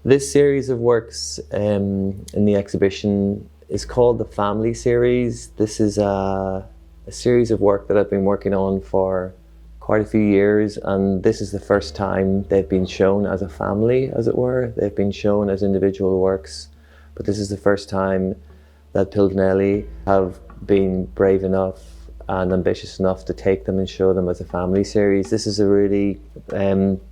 This series of works in the exhibition is called the Family Series. This is a series of work that I've been working on for quite a few years, and this is the first time they've been shown as a family, as it were. They've been shown as individual works, but this is the first time that PİLEVNELİ have been brave enough and ambitious enough to take them and show them as a family series. This is a really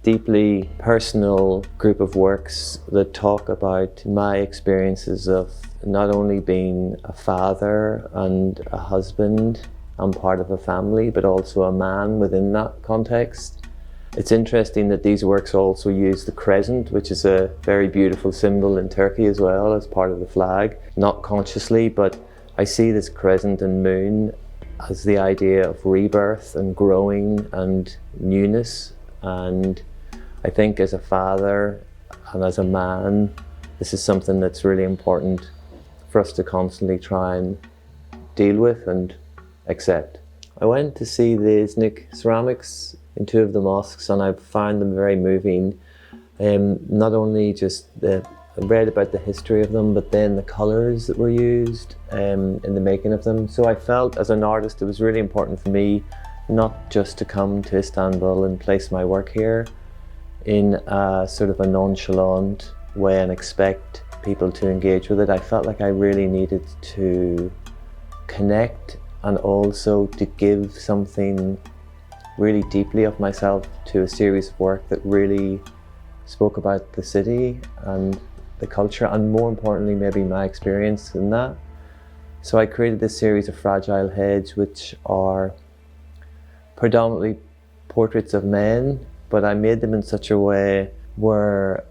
deeply personal group of works that talk about my experiences of not only being a father and a husband and part of a family, but also a man within that context. It's interesting that these works also use the crescent, which is a very beautiful symbol in Turkey as well, as part of the flag. Not consciously, but I see this crescent and moon as the idea of rebirth and growing and newness. And I think as a father and as a man, this is something that's really important for us to constantly try and deal with and accept. I went to see the Iznik ceramics in two of the mosques, and I found them very moving. Not only just I read about the history of them, but then the colours that were used in the making of them. So I felt as an artist it was really important for me not just to come to Istanbul and place my work here in a sort of a nonchalant way and expect people to engage with it. I felt like I really needed to connect and also to give something really deeply of myself to a series of work that really spoke about the city and the culture, and more importantly maybe my experience in that. So I created this series of fragile heads, which are predominantly portraits of men, but I made them in such a way where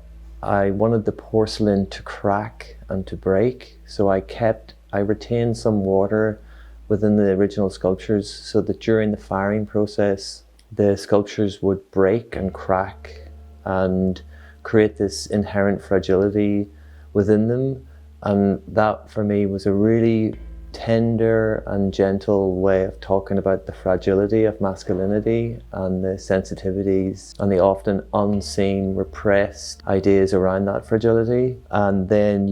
I wanted the porcelain to crack and to break. So I retained some water within the original sculptures so that during the firing process the sculptures would break and crack and create this inherent fragility within them. And that for me was a really tender and gentle way of talking about the fragility of masculinity and the sensitivities and the often unseen, repressed ideas around that fragility, and then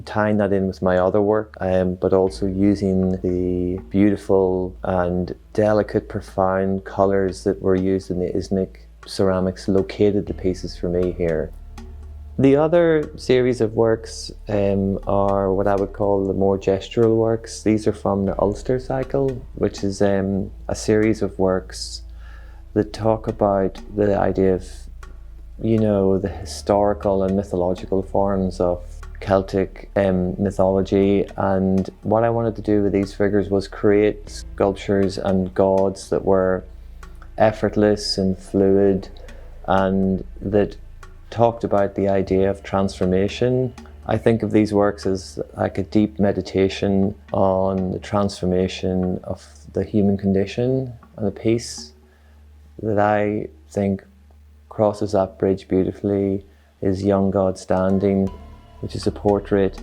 tying that in with my other work, but also using the beautiful and delicate, profound colours that were used in the Iznik ceramics located the pieces for me here. The other series of works are what I would call the more gestural works. These are from the Ulster cycle, which is a series of works that talk about the idea of, the historical and mythological forms of Celtic mythology. And what I wanted to do with these figures was create sculptures and gods that were effortless and fluid, and that talked about the idea of transformation. I think of these works as like a deep meditation on the transformation of the human condition, and the piece that I think crosses that bridge beautifully is Young God Standing, which is a portrait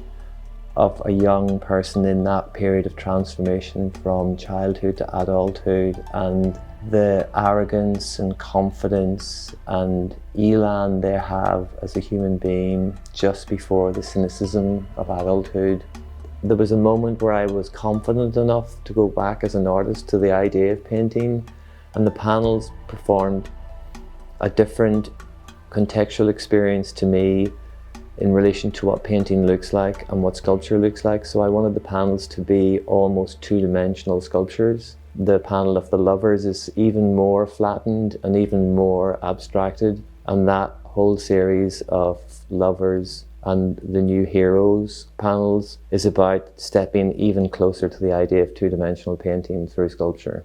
of a young person in that period of transformation from childhood to adulthood, and the arrogance and confidence and elan they have as a human being just before the cynicism of adulthood. There was a moment where I was confident enough to go back as an artist to the idea of painting, and the panels performed a different contextual experience to me in relation to what painting looks like and what sculpture looks like. So I wanted the panels to be almost two-dimensional sculptures. The panel of the lovers is even more flattened and even more abstracted, and that whole series of lovers and the new heroes panels is about stepping even closer to the idea of two-dimensional painting through sculpture.